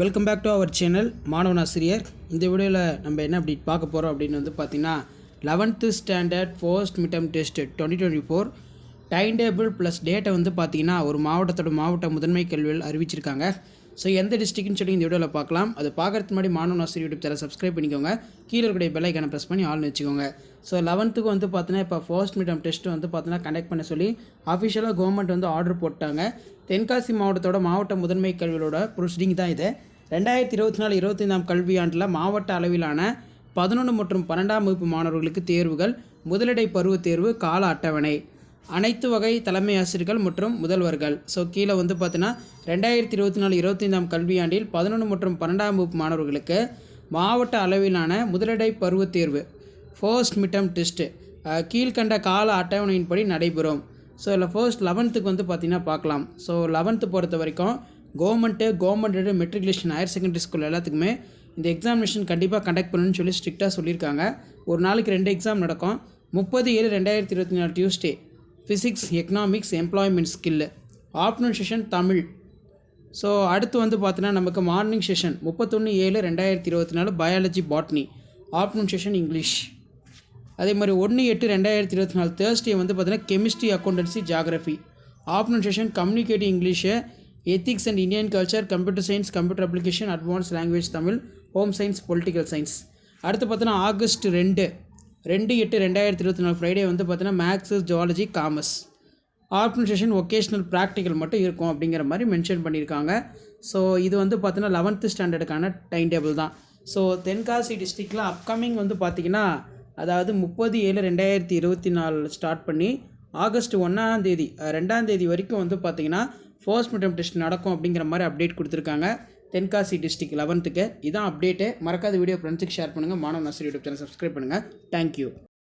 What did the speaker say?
Welcome back to our channel மாணவன் ஆசிரியர். இந்த வீடியோவில் நம்ம என்ன அப்படி பார்க்க போகிறோம் அப்படின்னு வந்து பார்த்திங்கன்னா 11th standard first midterm test 2024 time table plus டேட்டை வந்து பார்த்திங்கன்னா ஒரு மாவட்ட முதன்மை கல்வியில் அறிவிச்சிருக்காங்க. ஸோ எந்த டிஸ்ட்ரிக்ட்னு சொல்லி இந்த வீடியோவில் பார்க்கலாம். அது பார்க்குறதுக்கு முன்னாடி மாணவன் ஆசிரியர் யூடியூப் சேனல் சப்ஸ்கிரைப் பண்ணிக்கோங்க. கீழே இருக்கிற பெல் ஐக்கானை ப்ரெஸ் பண்ணி ஆல்னு வச்சுக்கோங்க. ஸோ 11th வந்து பார்த்தீங்கன்னா இப்போ ஃபர்ஸ்ட் மிட்டம் டெஸ்ட் வந்து பார்த்தீங்கன்னா கண்டக்ட் பண்ண சொல்லி அஃபிஷியலாக கவர்மெண்ட் வந்து ஆர்டர் போட்டாங்க. தென்காசி மாவட்டத்தோட மாவட்ட முதன்மை கல்வியோட ப்ரொசீடிங் தான் இது. 2024-25 கல்வியாண்டில் மாவட்ட அளவிலான 11 மற்றும் 12ஆம் வகுப்பு மாணவர்களுக்கு தேர்வுகள், முதலிடை பருவத் தேர்வு, கால அட்டவணை, அனைத்து வகை தலைமை ஆசிரியர்கள் மற்றும் முதல்வர்கள். ஸோ கீழே வந்து பார்த்தீங்கன்னா 2024-25 கல்வியாண்டில் 11 மற்றும் 12ஆம் வகுப்பு மாணவர்களுக்கு மாவட்ட அளவிலான முதலிடை பருவத் தேர்வு ஃபர்ஸ்ட் மிட்டம் டெஸ்ட்டு கீழ்கண்ட கால அட்டவணையின்படி நடைபெறும். ஸோ இதில் ஃபர்ஸ்ட் 11th வந்து பார்த்திங்கன்னா பார்க்கலாம். ஸோ 11th பொறுத்த வரைக்கும் government matriculation higher secondary school எல்லாத்துக்குமே இந்த எக்ஸாமினேஷன் கண்டிப்பாக கண்டக்ட் பண்ணணும்னு சொல்லி ஸ்ட்ரிக்டாக சொல்லியிருக்காங்க. ஒரு நாளைக்கு 2 எக்ஸாம் நடக்கும். 30/7/2024 Tuesday physics, economics, employment skill, afternoon session Tamil. So அடுத்து வந்து பார்த்தீங்கன்னா நமக்கு morning session 31/7/2024 biology, botany, afternoon session English. அதே மாதிரி 1/8/2024 தேர்ஸ்டே வந்து பார்த்தீங்கன்னா chemistry, accountancy, geography, afternoon session communicative English, ethics and Indian culture, computer science, computer application, advance language Tamil, home science, political science. அடுத்து பார்த்தீங்கன்னா ஆகஸ்ட் 2/8/2024 ஃப்ரைடே வந்து பார்த்தீங்கன்னா maths, zoology, commerce, afternoon session vocational practical மட்டும் இருக்கும் அப்படிங்கிற மாதிரி மென்ஷன் பண்ணியிருக்காங்க. So இது வந்து பார்த்தீங்கன்னா 11th ஸ்டாண்டர்டுக்கான டைம் டேபிள் தான். ஸோ தென்காசி டிஸ்ட்ரிக்டில் அப்கமிங் வந்து பார்த்திங்கன்னா அதாவது 30/7/2024 ஸ்டார்ட் பண்ணி ஆகஸ்ட் 2ஆம் தேதி வரைக்கும் வந்து பார்த்திங்கன்னா ஃபர்ஸ்ட் மிட்டம் டெஸ்ட் நடக்கும் அப்படிங்கிற மாதிரி அப்டேட் கொடுத்துருக்காங்க தென்காசி டிஸ்ட்ரிக்ட் 11th. இதான் அப்டேட்டு. மறக்காத வீடியோ ஃப்ரெண்ட்ஸுக்கு ஷேர் பண்ணுங்கள். மாணவன் ஆசிரியர் யூடியூப் சேனல் சப்ஸ்கிரைப் பண்ணுங்கள். தேங்க்யூ.